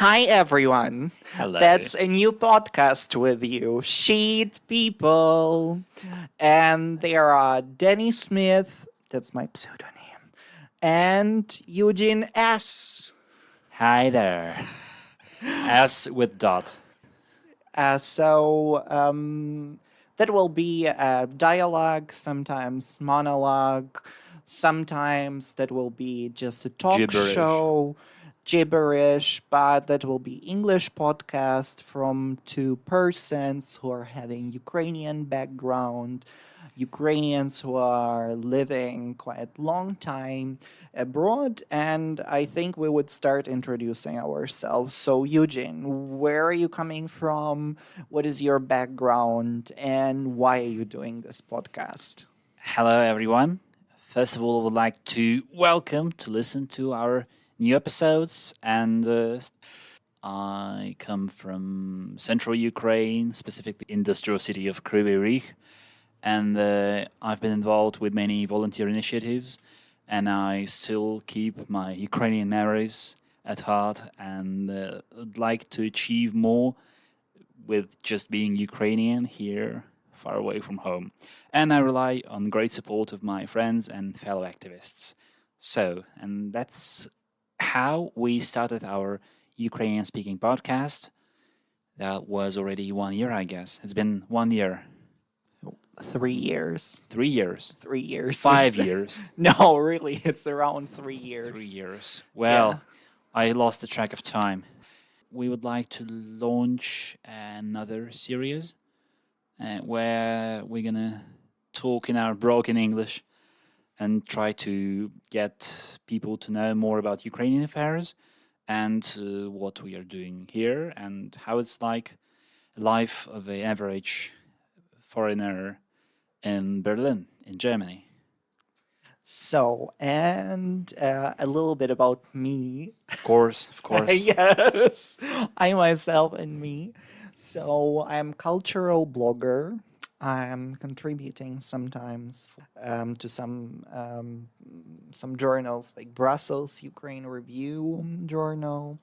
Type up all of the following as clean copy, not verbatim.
Hi, everyone. Hello. That's a new podcast with you, Sheet People. And there are Dany Smith, that's my pseudonym, and Eugene S. Hi there. S with dot. So that will be a dialogue, sometimes monologue, sometimes that will be just a talk Gibberish. show, gibberish, but that will be English podcast from two persons who are having Ukrainian background, Ukrainians who are living quite long time abroad, and I think we would start introducing ourselves. So, Eugene, where are you coming from? What is your background, and why are you doing this podcast? Hello, everyone. First of all, I would like to welcome to listen to our new episodes. And I come from central Ukraine, specifically industrial city of Kryvyi Rih. And I've been involved with many volunteer initiatives. And I still keep my Ukrainian memories at heart and would like to achieve more with just being Ukrainian here, far away from home. And I rely on great support of my friends and fellow activists. So, and that's how we started our Ukrainian speaking podcast. That was already 1 year, I guess. It's been 1 year, 3 years. 3 years, 3 years. 5 years, No, really, it's around 3 years. 3 years. Yeah. Well, I lost the track of time. We would like to launch another series where we're gonna talk in our broken English and try to get people to know more about Ukrainian affairs and what we are doing here and how it's like life of an average foreigner in Berlin, in Germany. So, and a little bit about me. Of course, of course. Yes, I myself and me. So I'm cultural blogger. I'm contributing sometimes to some journals like Brussels Ukraine Review journal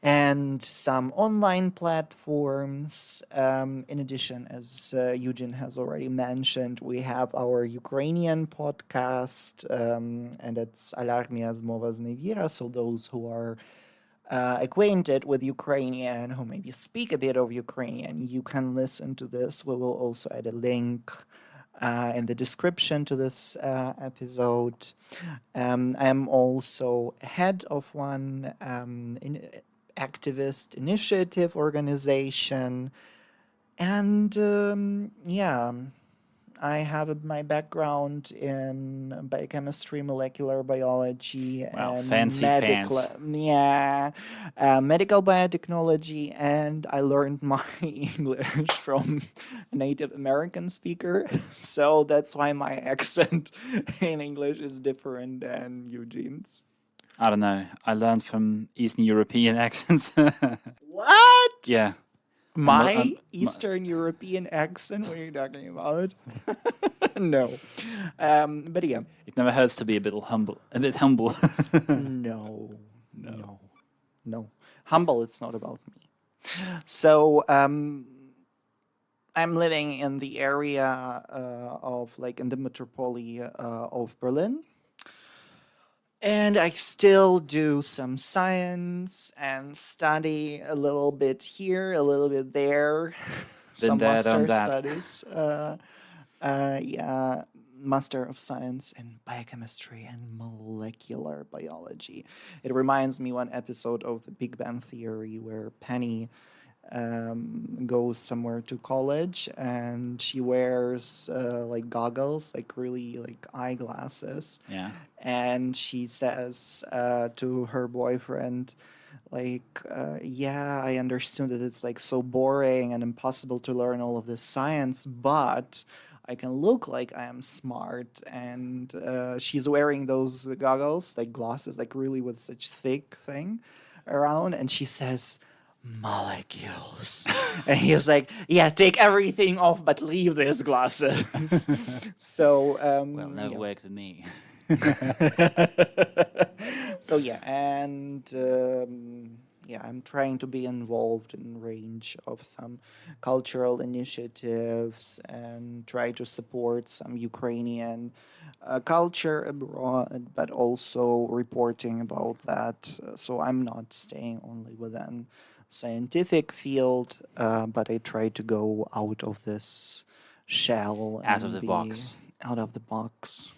and some online platforms. In addition, as Eugene has already mentioned, we have our Ukrainian podcast, and it's Alarmia Zmova Znevira. So those who are acquainted with Ukrainian, who maybe speak a bit of Ukrainian, you can listen to this. We will also add a link in the description to this episode. I'm also head of one activist initiative organization. And yeah, I have my background in biochemistry, molecular biology, Well, and fancy pants. medical biotechnology, and I learned my English from a Native American speaker, so that's why my accent in English is different than Eugene's. I don't know. I learned from Eastern European accents. What? Yeah. My Eastern European accent? What are you talking about? No. But yeah. It never hurts to be a bit humble. A bit humble. No. No. No. Humble, it's not about me. So, I'm living in the area of, like, in the metropole of Berlin. And I still do some science and study a little bit here, a little bit there. Been Some there, done master that. studies. Yeah, Master of Science in Biochemistry and Molecular Biology. It reminds me one episode of the Big Bang Theory where Penny goes somewhere to college and she wears like goggles, like really like eyeglasses. Yeah. And she says to her boyfriend, like, yeah, I understood that it's like so boring and impossible to learn all of this science, but I can look like I am smart. And she's wearing those goggles, like glasses, like really with such thick thing around. And she says, molecules. And he's like, yeah, take everything off, but leave these glasses. So, Well, never yeah. worked with me. So yeah, and I'm trying to be involved in range of some cultural initiatives and try to support some Ukrainian culture abroad, but also reporting about that. So I'm not staying only within scientific field, but I try to go out of this shell Out of and the be box out of the box.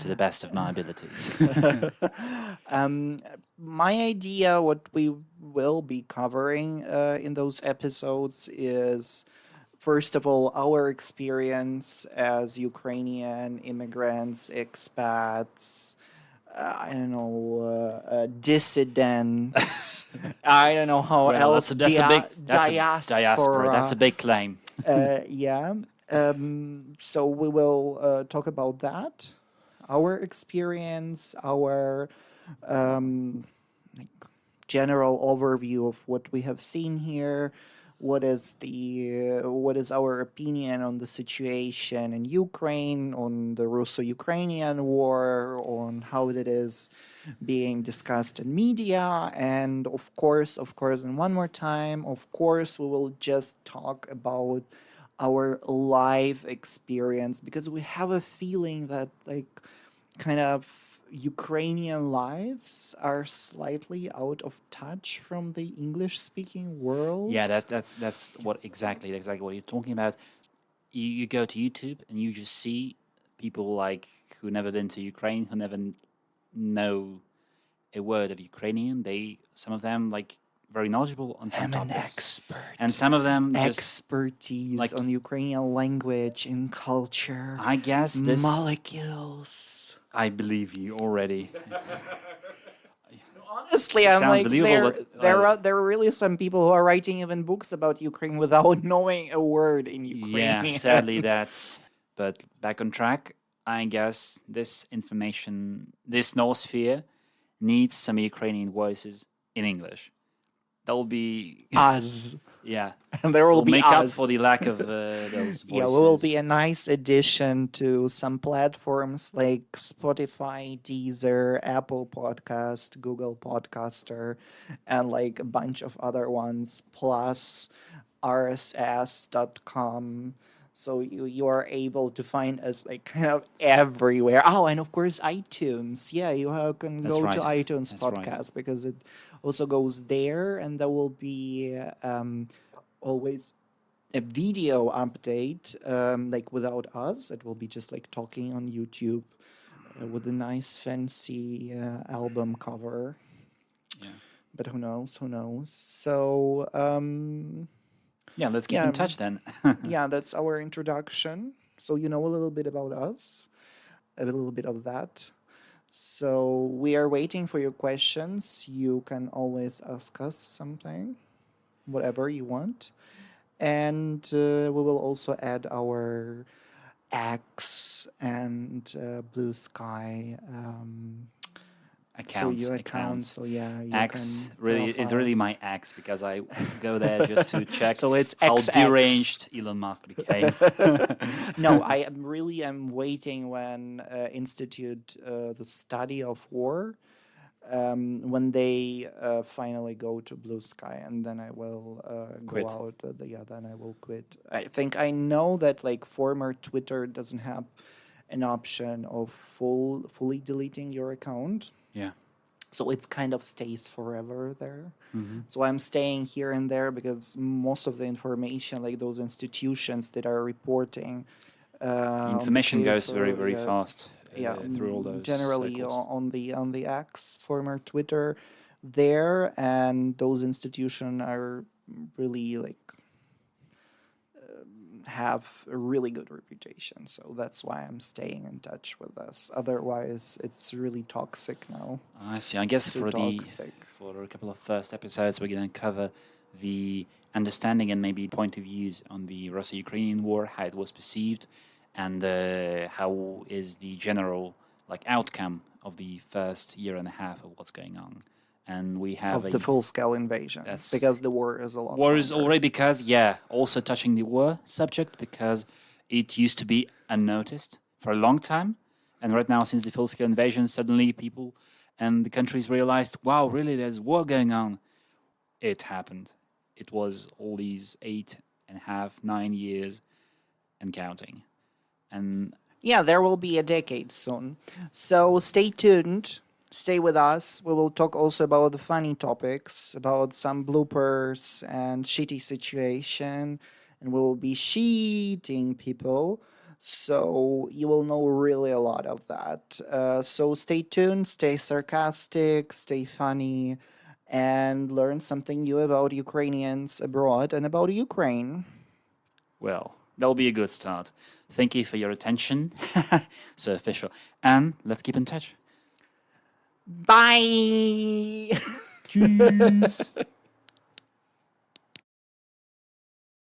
to the best of my abilities. um, my idea, what we will be covering in those episodes is, first of all, our experience as Ukrainian immigrants, expats, I don't know, dissidents. I don't know how Well, else. that's a diaspora. That's a Diaspora. big claim. Yeah. So we will talk about that, our experience, our um, like general overview of what we have seen here. What is our opinion on the situation in Ukraine, on the Russo-Ukrainian war, on how it is being discussed in media, and of course, and one more time, of course, we will just talk about our live experience because we have a feeling that like kind of Ukrainian lives are slightly out of touch from the English speaking world. Yeah, that's exactly what you're talking about. You go to YouTube and you just see people like who never been to Ukraine, who never know a word of Ukrainian. Some of them like very knowledgeable on some I'm an topics, expert. and some of them just Expertise like on Ukrainian language and culture, I guess this. molecules. I believe you already. Honestly, I'm Sounds like believable, there are really some people who are writing even books about Ukraine without knowing a word in Ukrainian. Yeah, sadly that's. But back on track, I guess this information, this noosphere, needs some Ukrainian voices in English. That will be, Us. yeah, And there will will be make up us. for the lack of those Yeah, voices. we will be a nice addition to some platforms like Spotify, Deezer, Apple Podcast, Google Podcaster, and like a bunch of other ones, plus rss.com. So you are able to find us like kind of everywhere. Oh, and of course iTunes. Yeah, can That's go to right. iTunes That's right. podcast because it also goes there, and there will be always a video update, like without us. It will be just like talking on YouTube with a nice fancy album cover. Yeah. But who knows? Who knows? So Yeah, let's keep yeah, in touch then. yeah, that's our introduction. So you know a little bit about us, a little bit of that. So we are waiting for your questions. You can always ask us something, whatever you want. And we will also add our X and Blue Sky. So Accounts, your account. accounts. So yeah, you X can really is really profile. my X because I go there just to check So it's how XX. deranged Elon Musk became. No, I'm waiting when Institute the study of war when they finally go to Blue Sky, and then I will Quit. go out. Then I will quit. I think I know that like former Twitter doesn't have an option of fully deleting your account. Yeah. So it's kind of stays forever there. Mm-hmm. So I'm staying here and there because most of the information, like those institutions that are reporting, Information goes very, paper, very fast through all those generally cycles. on the X former Twitter there, and those institutions are really like have a really good reputation. So that's why I'm staying in touch with us. Otherwise, it's really toxic now. I see. I guess Too toxic. for a couple of first episodes, we're going to cover the understanding and maybe point of views on the Russia-Ukrainian war, how it was perceived, and how is the general like outcome of the first year and a half of what's going on. And we have Of the full-scale invasion, because the war is a lot war is longer. already because also touching the war subject because it used to be unnoticed for a long time, and right now since the full-scale invasion, suddenly people and the countries realized, wow, really, there's war going on. it happened. It was all these 8.5, 9 years and counting. And Yeah, there will be a decade soon. So stay tuned. Stay with us. We will talk also about the funny topics, about some bloopers and shitty situation, and we will be cheating people. So you will know really a lot of that. So stay tuned, stay sarcastic, stay funny, and learn something new about Ukrainians abroad and about Ukraine. well, that'll be a good start. Thank you for your attention. So official. And let's keep in touch. Bye. Tschüss.